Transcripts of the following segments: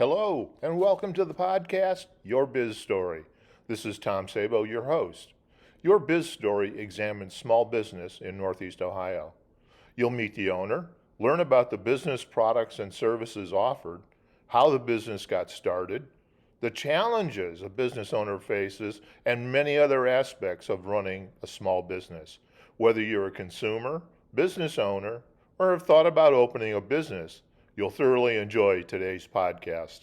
Hello, and welcome to the podcast, Your Biz Story. This is Tom Sabo, your host. Your Biz Story examines small business in Northeast Ohio. You'll meet the owner, learn about the business products and services offered, how the business got started, the challenges a business owner faces, and many other aspects of running a small business. Whether you're a consumer, business owner, or have thought about opening a business, you'll thoroughly enjoy today's podcast.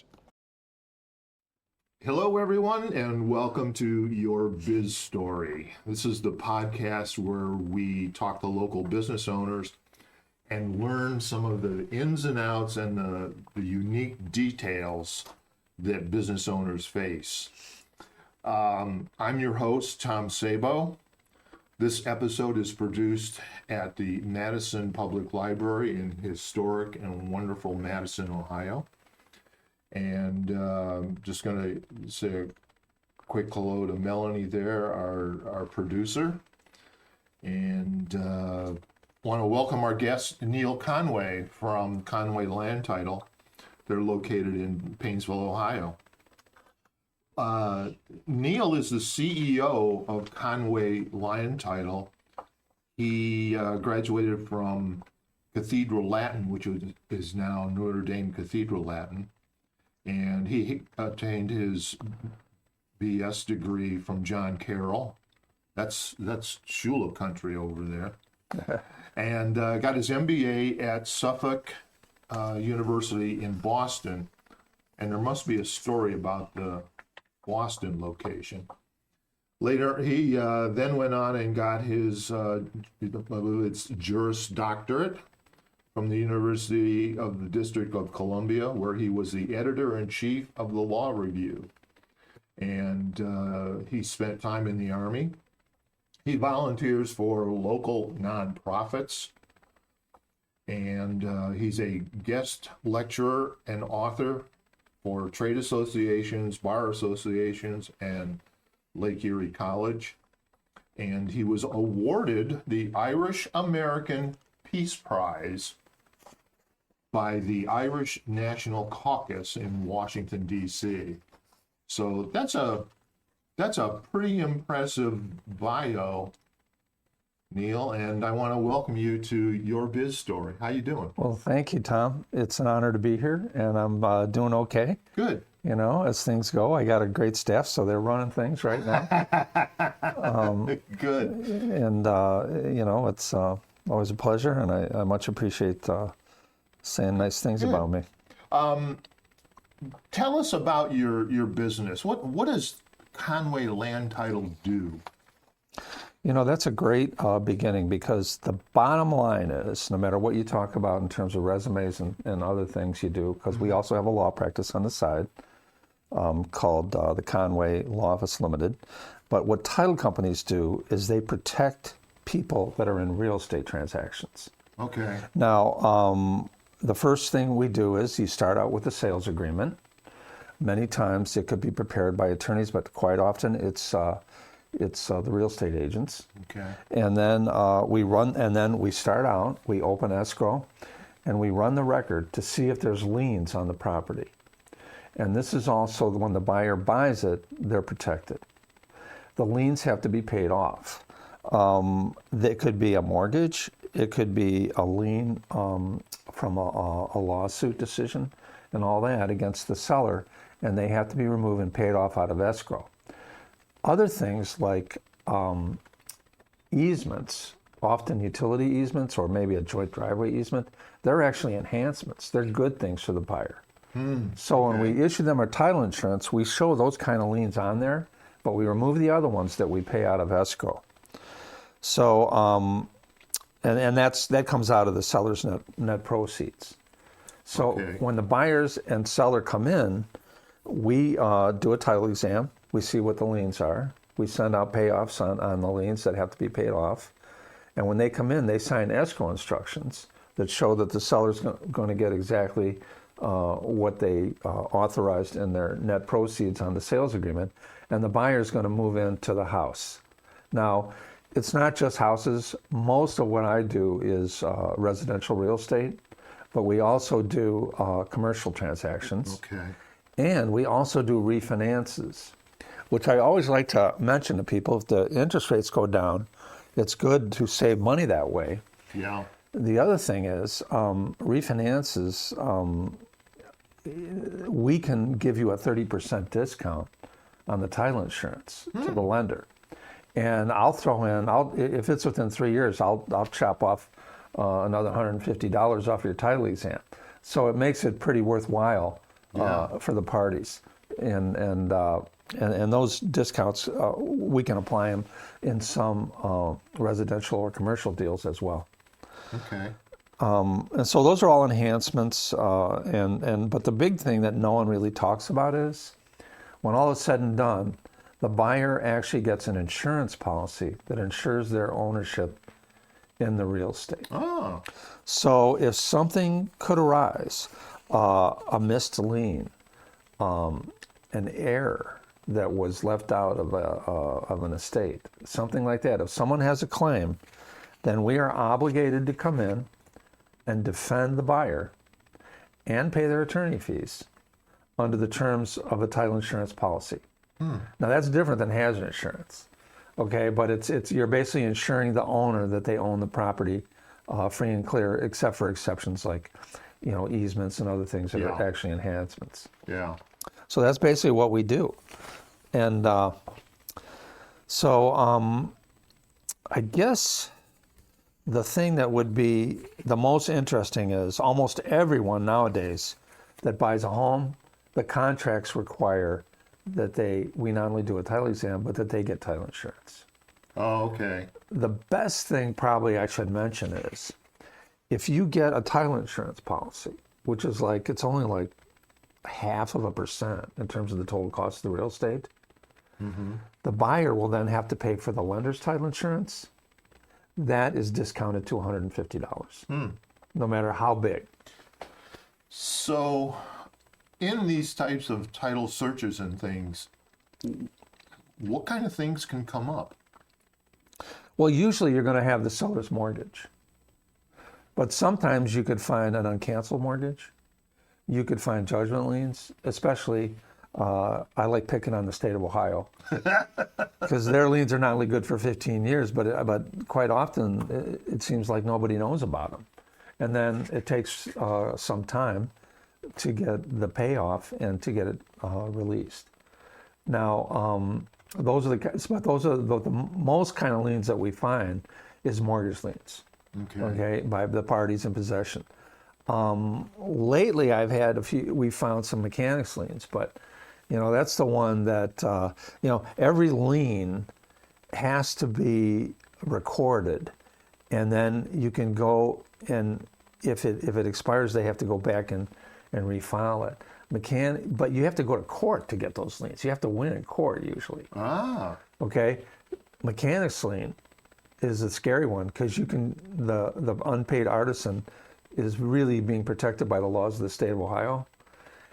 Hello, everyone, and welcome to Your Biz Story. This is the podcast where we talk to local business owners and learn some of the ins and outs and the unique details that business owners face. I'm your host, Tom Sabo. This episode is produced at the Madison Public Library in historic and wonderful Madison, Ohio. And just going to say a quick hello to Melanie there, our producer. And want to welcome our guest, Neil Conway from Conway Land Title. They're located in Painesville, Ohio. Neil is the CEO of Conway Land Title. He graduated from Cathedral Latin, which is now Notre Dame Cathedral Latin, and he obtained his BS degree from John Carroll. That's Shula country over there, and got his MBA at Suffolk University in Boston. And there must be a story about the Boston location. Later, he then went on and got his Juris Doctorate from the University of the District of Columbia, where he was the editor-in-chief of the Law Review. And he spent time in the Army. He volunteers for local nonprofits. And he's a guest lecturer and author for trade associations, bar associations, and Lake Erie College. And he was awarded the Irish American Peace Prize by the Irish National Caucus in Washington, D.C. So that's a pretty impressive bio, Neil, and I want to welcome you to Your Biz Story. How you doing? Well, thank you, Tom. It's an honor to be here, and I'm doing okay. Good. You know, as things go, I got a great staff, so they're running things right now. Good. And, you know, it's always a pleasure, and I much appreciate saying nice things about me. Tell us about your business. What does Conway Land Title do? You know, that's a great beginning, because the bottom line is, no matter what you talk about in terms of resumes and other things you do, because we also have a law practice on the side called the Conway Law Office Limited. But what title companies do is they protect people that are in real estate transactions. Okay. Now, the first thing we do is you start out with a sales agreement. Many times it could be prepared by attorneys, but quite often it's the real estate agents. Okay. And then we start out, we open escrow, and we run the record to see if there's liens on the property. And this is also when the buyer buys it, they're protected. The liens have to be paid off. They could be a mortgage, it could be a lien from a lawsuit decision and all that against the seller, and they have to be removed and paid off out of escrow. Other things like easements, often utility easements or maybe a joint driveway easement, they're actually enhancements. They're good things for the buyer. So when we issue them our title insurance, we show those kind of liens on there, but we remove the other ones that we pay out of escrow. So, and that comes out of the seller's net proceeds. So when the buyers and seller come in, we do a title exam. We see what the liens are. We send out payoffs on the liens that have to be paid off. And when they come in, they sign escrow instructions that show that the seller's going to get exactly what they authorized in their net proceeds on the sales agreement. And the buyer's going to move into the house. Now, it's not just houses. Most of what I do is residential real estate, but we also do commercial transactions. Okay. And we also do refinances, which I always like to mention to people. If the interest rates go down, it's good to save money that way. Yeah. The other thing is refinances, we can give you a 30% discount on the title insurance to the lender. And I'll throw in, if it's within 3 years, I'll chop off another $150 off your title exam. So it makes it pretty worthwhile for the parties. And those discounts, we can apply them in some residential or commercial deals as well. Okay. And so those are all enhancements. But the big thing that no one really talks about is when all is said and done, the buyer actually gets an insurance policy that insures their ownership in the real estate. Oh. So if something could arise, a missed lien, an error that was left out of an estate, something like that, if someone has a claim, then we are obligated to come in and defend the buyer and pay their attorney fees under the terms of a title insurance policy. Now that's different than hazard insurance, okay? But it's you're basically insuring the owner that they own the property free and clear, except for exceptions like, easements and other things that are actually enhancements. Yeah. So that's basically what we do. And I guess the thing that would be the most interesting is almost everyone nowadays that buys a home, the contracts require that we not only do a title exam, but that they get title insurance. Oh, okay. The best thing probably I should mention is if you get a title insurance policy, which is it's only like 0.5% in terms of the total cost of the real estate, the buyer will then have to pay for the lender's title insurance. That is discounted to $150, no matter how big. So, in these types of title searches and things, what kind of things can come up? Well, usually you're going to have the seller's mortgage. But sometimes you could find an uncanceled mortgage. You could find judgment liens, especially, I like picking on the state of Ohio, because their liens are not only good for 15 years, but quite often it seems like nobody knows about them. And then it takes some time to get the payoff and to get it released. Now, those are the most kind of liens that we find is mortgage liens. Okay, by the parties in possession. Lately, we found some mechanics liens, but that's the one that every lien has to be recorded, and then you can go and if it expires, they have to go back and refile it. But you have to go to court to get those liens. You have to win in court usually. Ah. Okay, mechanics lien is a scary one because the unpaid artisan is really being protected by the laws of the state of Ohio.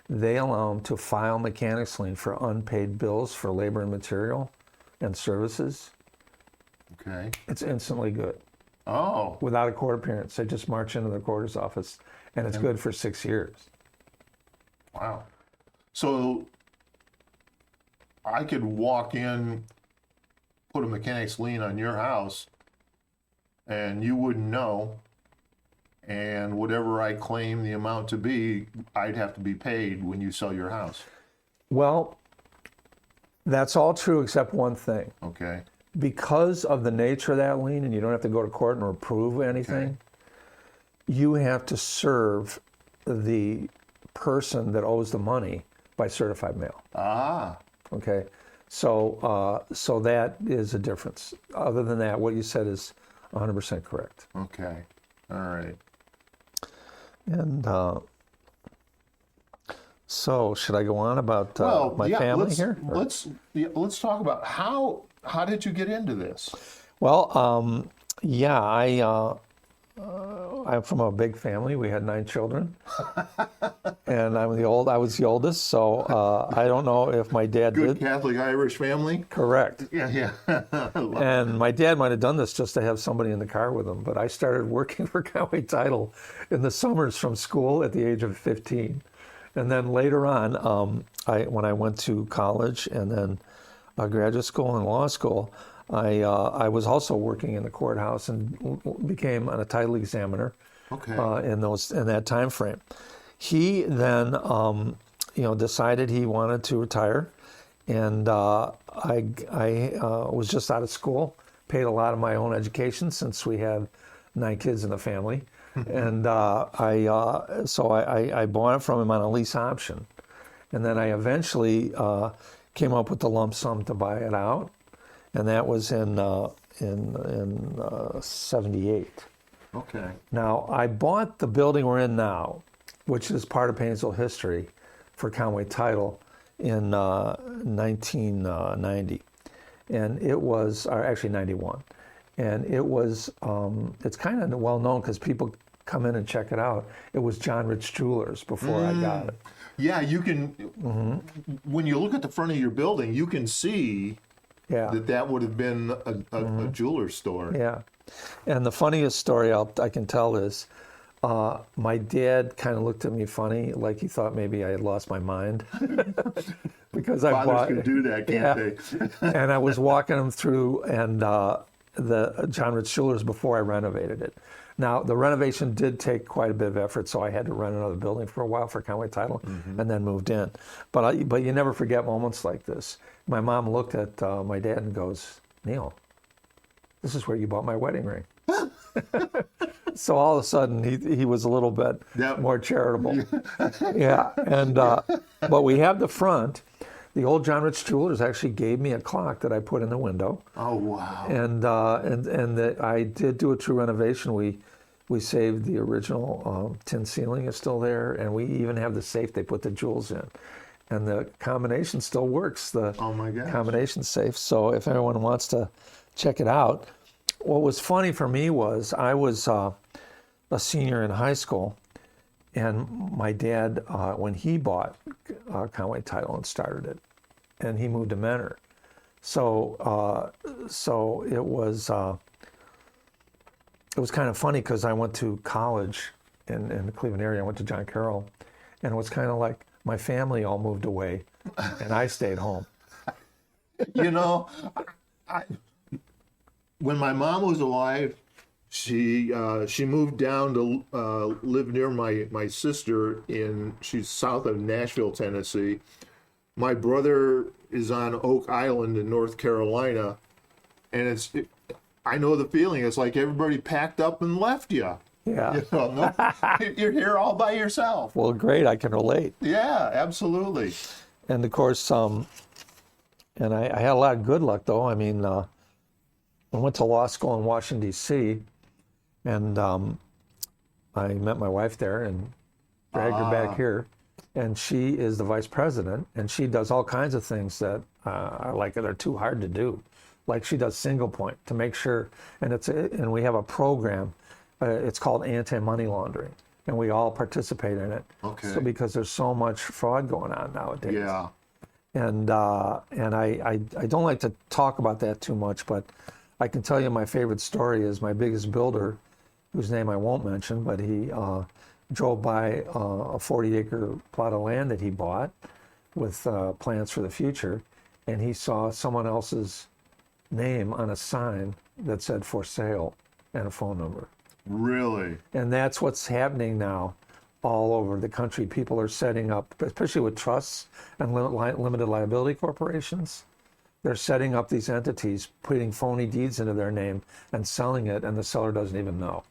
They allow them to file mechanics lien for unpaid bills for labor and material and services. Okay. It's instantly good. Oh. Without a court appearance. They just march into the recorder's office, and it's good for 6 years. Wow. So I could walk in, put a mechanics lien on your house, and you wouldn't know, and whatever I claim the amount to be, I'd have to be paid when you sell your house. Well, that's all true except one thing. Okay. Because of the nature of that lien, and you don't have to go to court and approve anything, you have to serve the person that owes the money by certified mail. Ah. Okay. So that is a difference. Other than that, what you said is 100% correct. Okay. All right. And so, should I go on about my family here? Let's talk about how did you get into this? Well, I'm from a big family. We had 9 children, and I was the oldest. So I don't know if my dad Good did. Catholic Irish family. Correct. Yeah. And my dad might have done this just to have somebody in the car with him. But I started working for Conway Title in the summers from school at the age of 15. And then later on, when I went to college and then graduate school and law school, I was also working in the courthouse and became a title examiner. Okay. In that time frame. He then, decided he wanted to retire, and I was just out of school, paid a lot of my own education since we had 9 kids in the family, and so I bought it from him on a lease option, and then I eventually came up with the lump sum to buy it out, and that was in '78. Okay. Now, I bought the building we're in now, which is part of Painesville history, for Conway Title in 1990. And it was, or actually 91. And it was, it's kind of well known because people come in and check it out. It was John Rich Jewelers before I got it. Yeah, you can, when you look at the front of your building, you can see that would have been a jeweler's store. Yeah. And the funniest story I can tell is my dad kind of looked at me funny, like he thought maybe I had lost my mind. Because Fathers can do that, can't they? And I was walking him through and the John Rich Jewelers before I renovated it. Now, the renovation did take quite a bit of effort, so I had to rent another building for a while for Conway Title and then moved in. But you never forget moments like this. My mom looked at my dad and goes, "Neil, this is where you bought my wedding ring." So all of a sudden he was a little bit more charitable. Yeah, and but we have the front. The old John Rich Jewelers actually gave me a clock that I put in the window. Oh wow! And I did do a true renovation. We saved the original tin ceiling is still there, and we even have the safe they put the jewels in. And the combination still works. The combination safe. So if anyone wants to check it out. What was funny for me was I was a senior in high school, and my dad, when he bought Conway Title and started it, and he moved to Mentor. So it was kind of funny because I went to college in the Cleveland area. I went to John Carroll, and it was kind of like my family all moved away, and I stayed home. You know, when my mom was alive, she moved down to live near my sister she's south of Nashville, Tennessee. My brother is on Oak Island in North Carolina, and I know the feeling. It's like everybody packed up and left you. Yeah. You know, you're here all by yourself. Well, great. I can relate. Yeah, absolutely. And of course, and I had a lot of good luck though. I mean, I went to law school in Washington, D.C., and I met my wife there and dragged her back here. And she is the vice president, and she does all kinds of things that they're too hard to do. Like she does single point to make sure, and we have a program. It's called anti-money laundering, and we all participate in it. Okay. So because there's so much fraud going on nowadays. Yeah. And I don't like to talk about that too much, but I can tell you my favorite story is my biggest builder, whose name I won't mention, but he drove by a 40-acre plot of land that he bought with plans for the future, and he saw someone else's name on a sign that said for sale and a phone number. Really? And that's what's happening now all over the country. People are setting up, especially with trusts and limited liability corporations, they're setting up these entities, putting phony deeds into their name and selling it, and the seller doesn't even know.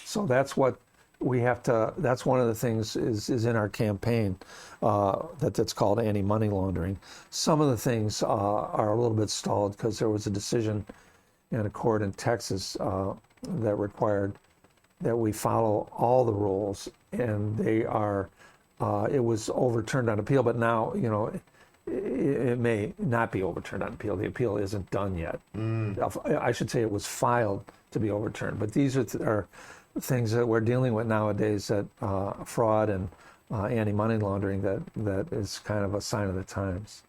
So that's what we have to, that's one of the things is in our campaign that's called anti-money laundering. Some of the things are a little bit stalled because there was a decision in a court in Texas that required that we follow all the rules, and they are, it was overturned on appeal, but now, you know, it may not be overturned on appeal. The appeal isn't done yet. I should say it was filed to be overturned, but these are things that we're dealing with nowadays, that fraud and anti-money laundering that is kind of a sign of the times.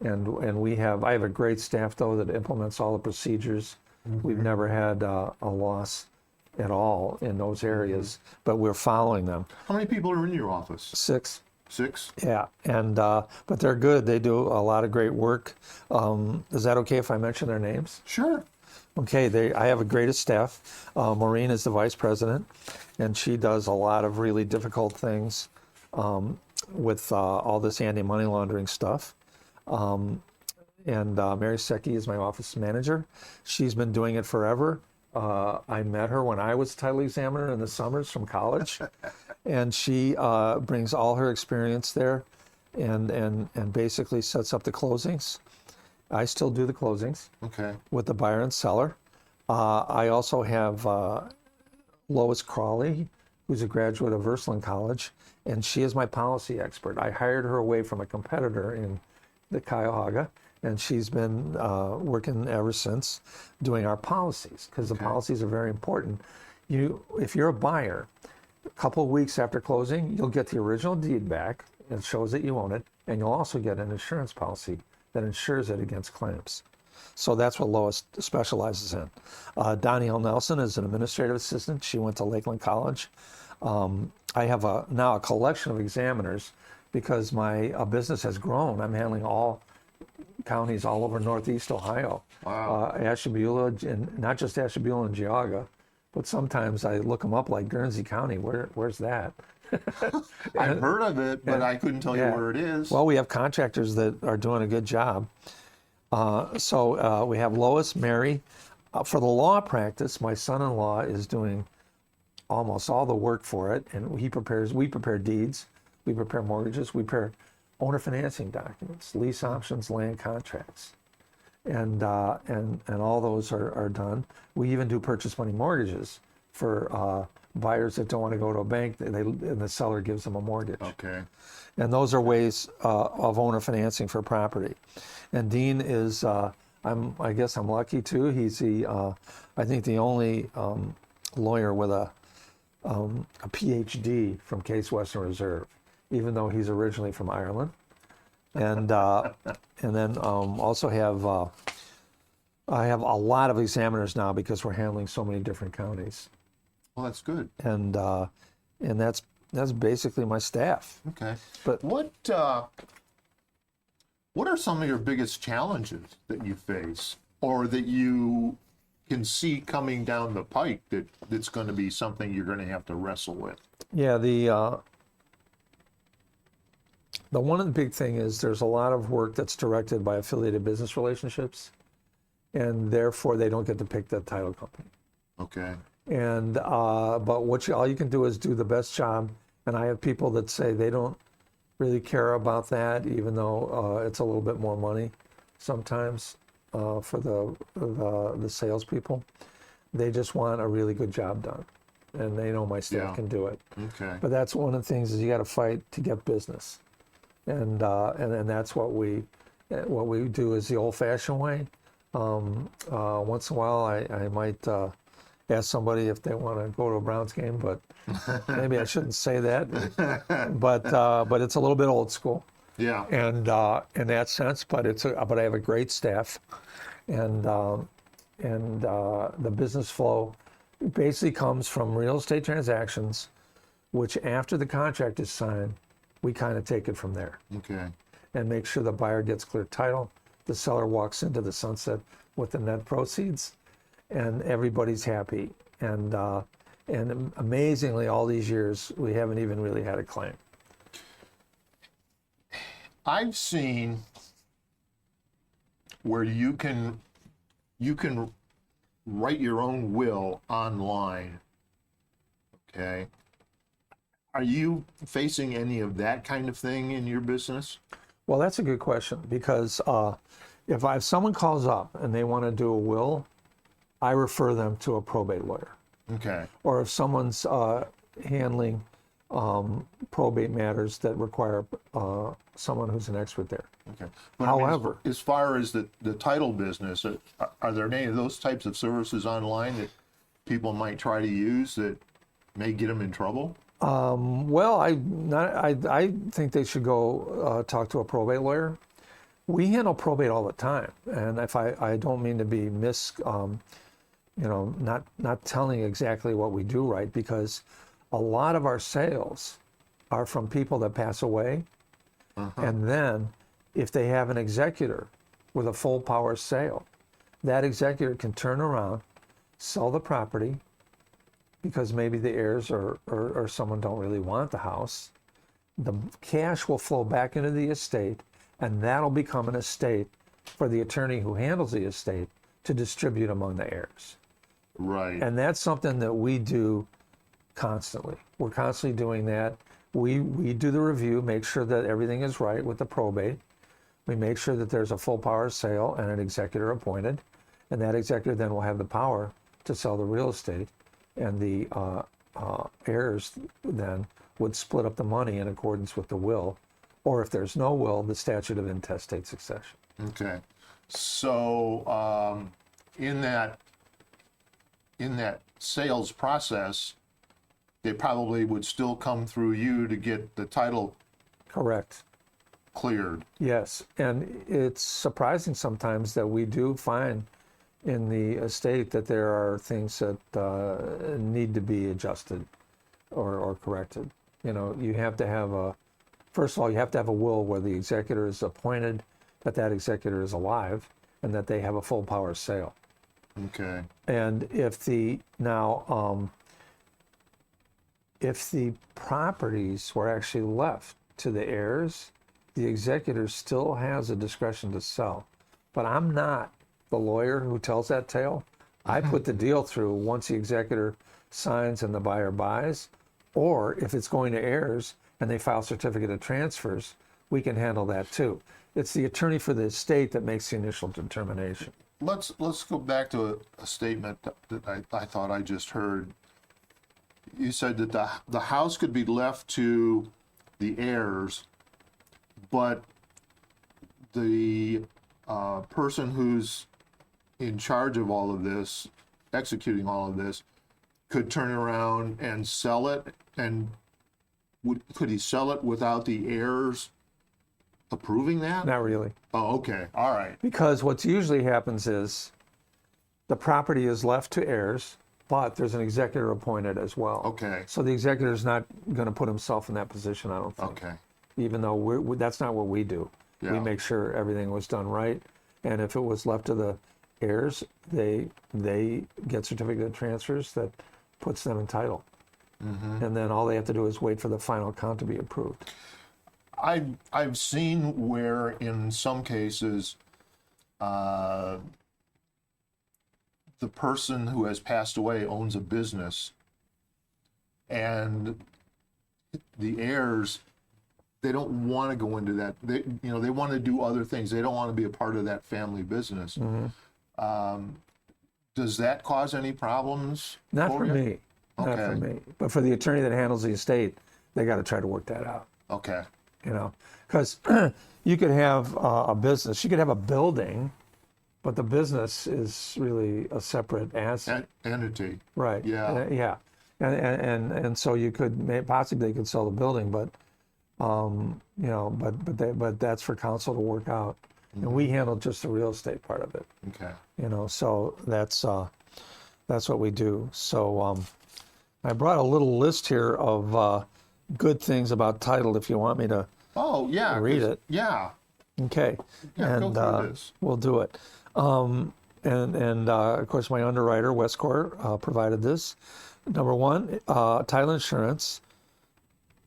And I have a great staff though that implements all the procedures. We've never had a loss at all in those areas, but we're following them. How many people are in your office? 6. 6? Yeah, and but they're good. They do a lot of great work. Is that okay if I mention their names? Sure. Okay, I have a great staff. Maureen is the vice president, and she does a lot of really difficult things with all this anti-money laundering stuff. And Mary Secchi is my office manager. She's been doing it forever. I met her when I was title examiner in the summers from college, and she brings all her experience there, and basically sets up the closings. I still do the closings Okay. with the buyer and seller. I also have Lois Crawley, who's a graduate of Ursuline College, and she is my policy expert. I hired her away from a competitor in the Cuyahoga, and she's been working ever since doing our policies, because the policies are very important. If you're a buyer, a couple of weeks after closing, you'll get the original deed back. It shows that you own it, and you'll also get an insurance policy that insures it against claims. So that's what Lois specializes in. Donnie L. Nelson is an administrative assistant. She went to Lakeland College. I have now a collection of examiners because my business has grown. I'm handling all counties all over Northeast Ohio. Wow. Ashtabula, and not just Ashtabula and Geauga, but sometimes I look them up like Guernsey County. Where's that? I've heard of it, but I couldn't tell you where it is. Well, we have contractors that are doing a good job. So we have Lois, Mary. For the law practice, my son-in-law is doing almost all the work for it, and we prepare deeds, we prepare mortgages, we prepare owner financing documents, lease options, land contracts, and all those are done. We even do purchase money mortgages for buyers that don't want to go to a bank, and the seller gives them a mortgage. Okay. And those are ways of owner financing for property. And Dean is, I guess I'm lucky too. He's I think the only lawyer with a PhD from Case Western Reserve, even though he's originally from Ireland. And then also I have a lot of examiners now because we're handling so many different counties. Well, that's good. And that's basically my staff. Okay. But what are some of your biggest challenges that you face, or that you can see coming down the pike that's going to be something you're going to have to wrestle with? Yeah, the one of the big thing is there's a lot of work that's directed by affiliated business relationships, and therefore they don't get to pick the title company. Okay. And but all you can do is do the best job. And I have people that say they don't really care about that, even though it's a little bit more money sometimes for the salespeople. They just want a really good job done, and they know my staff can do it. Okay. But that's one of the things is you got to fight to get business, and that's what we do is the old-fashioned way. Once in a while, I might ask somebody if they want to go to a Browns game, but maybe I shouldn't say that. But it's a little bit old school. Yeah. And in that sense, but I have a great staff, and the business flow basically comes from real estate transactions, which after the contract is signed, we kind of take it from there. Okay. And make sure the buyer gets clear title, the seller walks into the sunset with the net proceeds, and everybody's happy. And amazingly, all these years, we haven't even really had a claim. I've seen where you can write your own will online. Okay. Are you facing any of that kind of thing in your business? Well, that's a good question, because if someone calls up and they want to do a will, I refer them to a probate lawyer. Okay. Or if someone's handling probate matters that require someone who's an expert there. Okay. But I mean, However, as far as the title business, are there any of those types of services online that people might try to use that may get them in trouble? well, I think they should go talk to a probate lawyer. We handle probate all the time, and if I don't mean to be not telling exactly what we do right, because a lot of our sales are from people that pass away. And then if they have an executor with a full power sale, that executor can turn around, sell the property because maybe the heirs or someone don't really want the house. The cash will flow back into the estate, and that'll become an estate for the attorney who handles the estate to distribute among the heirs. Right. And that's something that we do constantly. We're constantly doing that. We do the review, make sure that everything is right with the probate. We make sure that there's a full power sale and an executor appointed, and that executor then will have the power to sell the real estate, and the heirs then would split up the money in accordance with the will, or if there's no will, the statute of intestate succession. Okay. So in that sales process, they probably would still come through you to get the title Correct. cleared. Yes, and it's surprising sometimes that we do find in the estate that there are things that need to be adjusted or corrected. You know, you have to have first of all, you have to have a will where the executor is appointed, that executor is alive, and that they have a full power sale. Okay. And if the properties were actually left to the heirs, the executor still has a discretion to sell. But I'm not the lawyer who tells that tale. I put the deal through once the executor signs and the buyer buys, or if it's going to heirs and they file certificate of transfers, we can handle that too. It's the attorney for the estate that makes the initial determination. Let's go back to a statement that I thought I just heard. You said that the house could be left to the heirs, but the person who's in charge of all of this, executing all of this, could turn around and sell it. And could he sell it without the heirs approving that? Not really. Oh, okay. All right. Because what usually happens is the property is left to heirs, but there's an executor appointed as well. Okay. So the executor is not going to put himself in that position, I don't think. Okay. Even though that's not what we do. Yeah. We make sure everything was done right. And if it was left to the heirs, they get certificate of transfers that puts them in title. Mm-hmm. And then all they have to do is wait for the final count to be approved. I've seen where in some cases the person who has passed away owns a business, and the heirs, they don't want to go into that. They want to do other things. They don't want to be a part of that family business. Mm-hmm. Does that cause any problems? Not for you? me. Okay. Not for me. But for the attorney that handles the estate, they got to try to work that out. Okay. You know, because you could have a business, you could have a building, but the business is really a separate asset. Entity. Right. Yeah. Yeah. And so you could possibly they could sell the building, but but that's for counsel to work out, and we handle just the real estate part of it. Okay. So that's what we do. So I brought a little list here of good things about title if you want me to read it. Yeah. Okay. Yeah, and go through this. We'll do it. And of course, my underwriter, Westcor, provided this. Number one, title insurance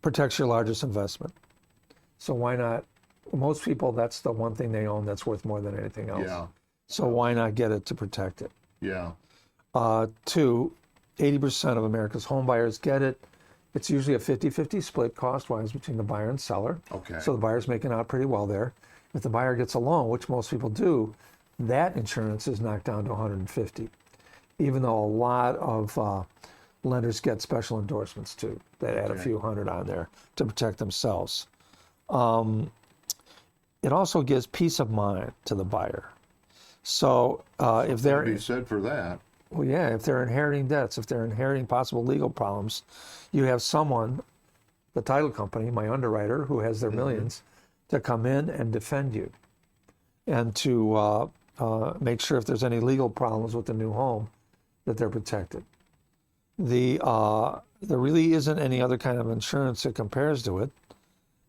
protects your largest investment. So why not? Most people, that's the one thing they own that's worth more than anything else. Yeah. So why not get it to protect it? Yeah. Two, 80% of America's home buyers get it. It's usually a 50-50 split cost-wise between the buyer and seller. Okay. So the buyer's making out pretty well there. If the buyer gets a loan, which most people do, that insurance is knocked down to $150, even though a lot of lenders get special endorsements too that add a few hundred on there to protect themselves. It also gives peace of mind to the buyer. So if they're Be said for that. Well, yeah, if they're inheriting debts, if they're inheriting possible legal problems, you have someone, the title company, my underwriter, who has their millions, to come in and defend you and to make sure if there's any legal problems with the new home that they're protected. There really isn't any other kind of insurance that compares to it.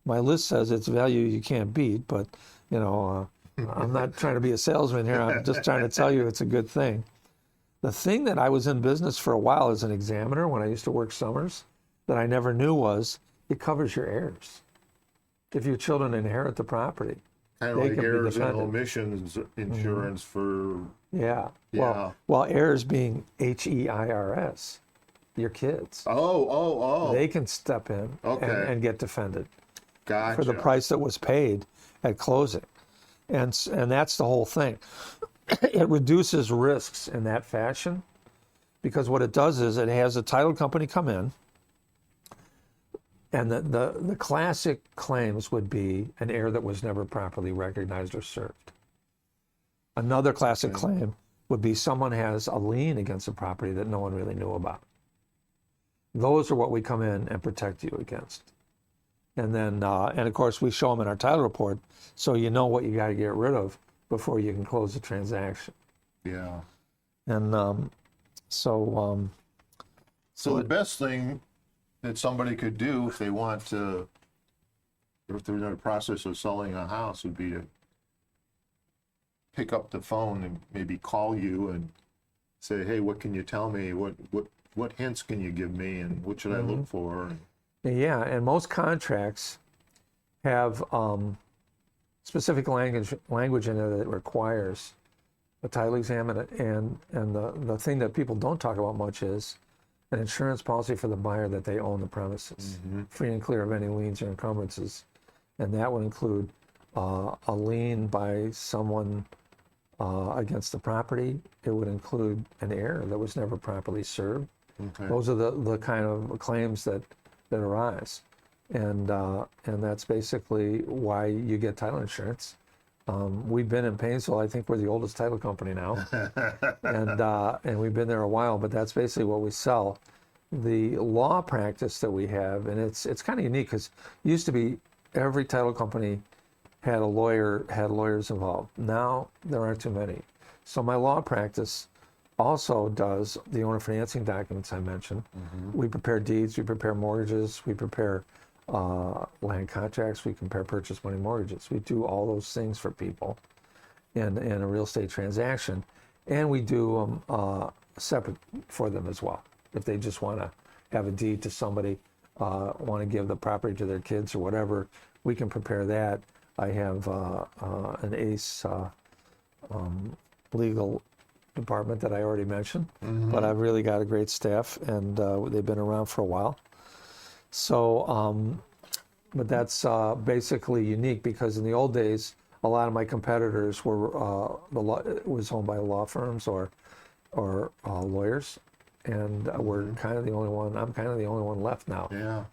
My list says it's value you can't beat, but I'm not trying to be a salesman here. I'm just trying to tell you it's a good thing. The thing that I was in business for a while as an examiner when I used to work summers that I never knew was it covers your heirs. If your children inherit the property, Kind of they like can be errors and defended. omissions insurance for, Yeah. Yeah. Well, heirs being HEIRS, your kids. oh. They can step in Okay. and get defended Gotcha. for the price that was paid at closing. And that's the whole thing. It reduces risks in that fashion because what it does is it has a title company come in, and the classic claims would be an heir that was never properly recognized or served. Another classic claim would be someone has a lien against a property that no one really knew about. Those are what we come in and protect you against. And then, and of course, we show them in our title report, so you know what you got to get rid of before you can close the transaction. Yeah. And So the best thing that somebody could do if they want to, if they're in the process of selling a house, would be to pick up the phone and maybe call you and say, hey, what can you tell me? What hints can you give me, and what should I look for? yeah, and most contracts have specific language in it that requires a title exam, and the thing that people don't talk about much is an insurance policy for the buyer that they own the premises, free and clear of any liens or encumbrances, and that would include a lien by someone against the property. It would include an heir that was never properly served. Okay. Those are the kind of claims that arise, and that's basically why you get title insurance. We've been in Painesville. I think we're the oldest title company now, and we've been there a while. But that's basically what we sell. The law practice that we have, and it's kind of unique because it used to be every title company had lawyers involved. Now there aren't too many. So my law practice also does the owner financing documents I mentioned. We prepare deeds, we prepare mortgages, we prepare land contracts, we compare purchase money mortgages. We do all those things for people in a real estate transaction, and we do them separate for them as well. If they just want to have a deed to somebody, want to give the property to their kids or whatever, we can prepare that. I have an ACE legal department that I already mentioned, but I've really got a great staff, and they've been around for a while. So, but that's basically unique because in the old days, a lot of my competitors were was owned by law firms or lawyers, and we're kind of the only one. I'm kind of the only one left now. Yeah.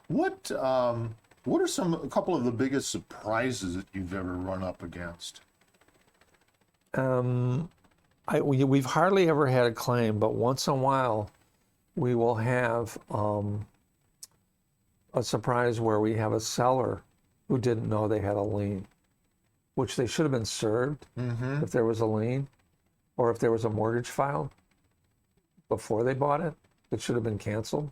What are a couple of the biggest surprises that you've ever run up against? We've hardly ever had a claim, but once in a while, we will have a surprise where we have a seller who didn't know they had a lien, which they should have been served if there was a lien, or if there was a mortgage filed before they bought it. It should have been canceled.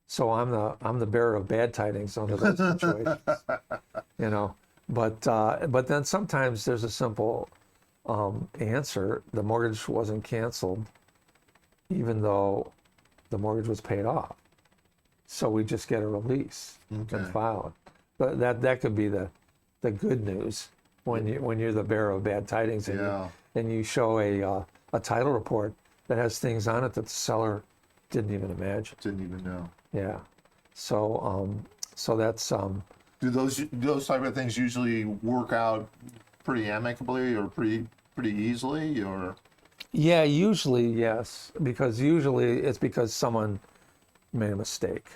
So I'm the bearer of bad tidings under those situations, But then sometimes there's a simple answer. The mortgage wasn't canceled, even though the mortgage was paid off. So we just get a release and file it. But that could be the good news when you're the bearer of bad tidings and you show a title report that has things on it that the seller didn't even imagine. Didn't even know. Yeah. So that's Do those type of things usually work out pretty amicably or pretty easily, or? Yeah, usually yes, because usually it's because someone made a mistake.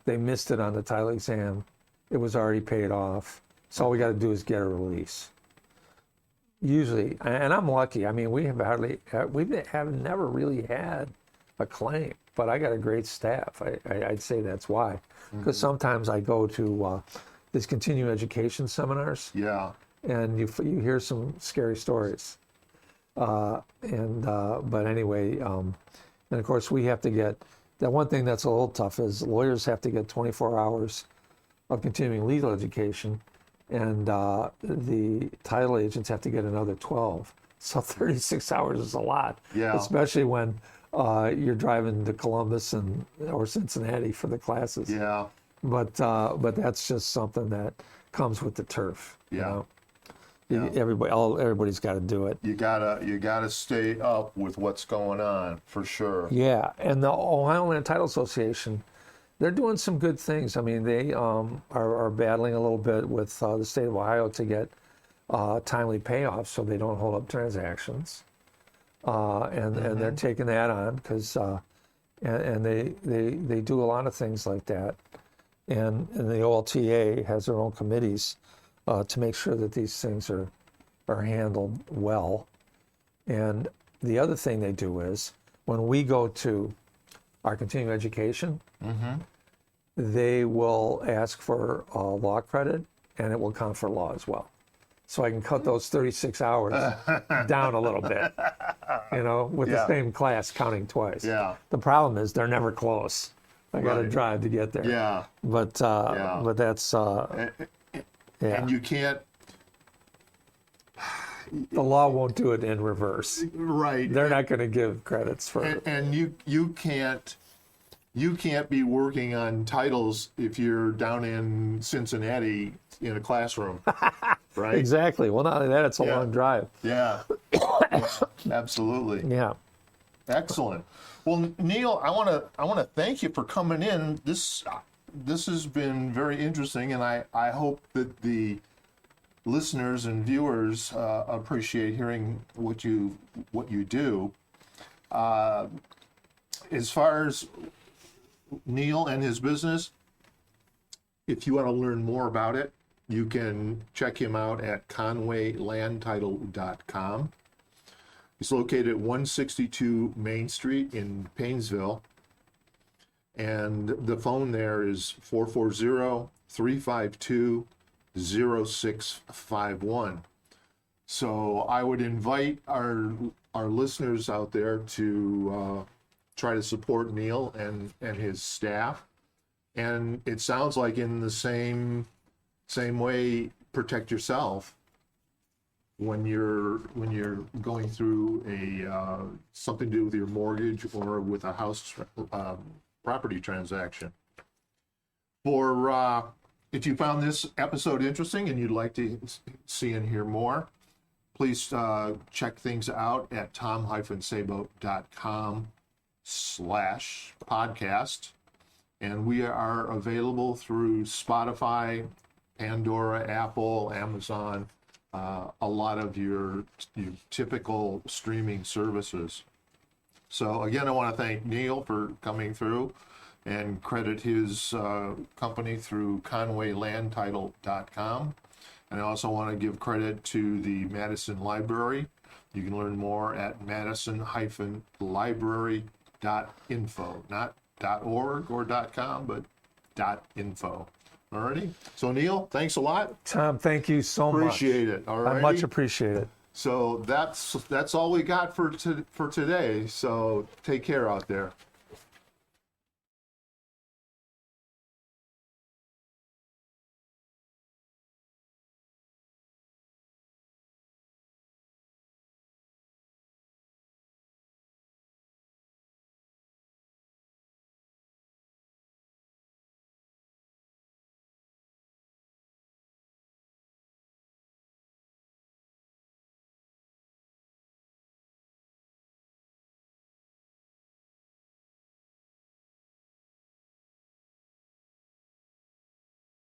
They missed it on the title exam. It was already paid off. So all we got to do is get a release. Usually, and I'm lucky. I mean, we have never really had a claim, but I got a great staff. I'd say that's why. Because sometimes I go to these continuing education seminars. Yeah. And you hear some scary stories. But anyway, And of course, we have to get that one thing that's a little tough is lawyers have to get 24 hours of continuing legal education, and the title agents have to get another 12. So 36 hours is a lot, Yeah. especially when you're driving to Columbus or Cincinnati for the classes. Yeah. But that's just something that comes with the turf. Yeah. You know? Yeah. Everybody's got to do it. You gotta stay up with what's going on for sure. Yeah, and the Ohio Land Title Association, they're doing some good things. I mean, they are battling a little bit with the state of Ohio to get timely payoffs so they don't hold up transactions, and they're taking that on because and they do a lot of things like that, and the OLTA has their own committees to make sure that these things are handled well. And the other thing they do is when we go to our continuing education, they will ask for law credit, and it will count for law as well. So I can cut those 36 hours down a little bit, with the same class counting twice. Yeah. The problem is they're never close. I got to Right. drive to get there. Yeah. But that's And you can't. the law won't do it in reverse. Right. They're not going to give credits for it. And you can't be working on titles if you're down in Cincinnati in a classroom, right? Exactly. Well, not only that, it's a long drive. Yeah. Absolutely. Yeah. Excellent. Well, Neil, I want to thank you for coming in. This has been very interesting, and I hope that the listeners and viewers appreciate hearing what you do. As far as Neil and his business, if you want to learn more about it, you can check him out at conwaylandtitle.com. He's located at 162 Main Street in Painesville. And the phone there is 440-352-0651. So I would invite our listeners out there to try to support Neil and his staff. And it sounds like in the same way, protect yourself when you're going through something to do with your mortgage or with a house property transaction. If you found this episode interesting and you'd like to see and hear more, please check things out at tom-sayboat.com/podcast. And we are available through Spotify, Pandora, Apple, Amazon, a lot of your typical streaming services. So again, I want to thank Neil for coming through and credit his company through conwaylandtitle.com. And I also want to give credit to the Madison Library. You can learn more at madison-library.info, not .org or .com, but .info. Alrighty. So Neil, thanks a lot. Tom, thank you so much. Appreciate it. All right. I much appreciate it. So that's all we got for today. So take care out there.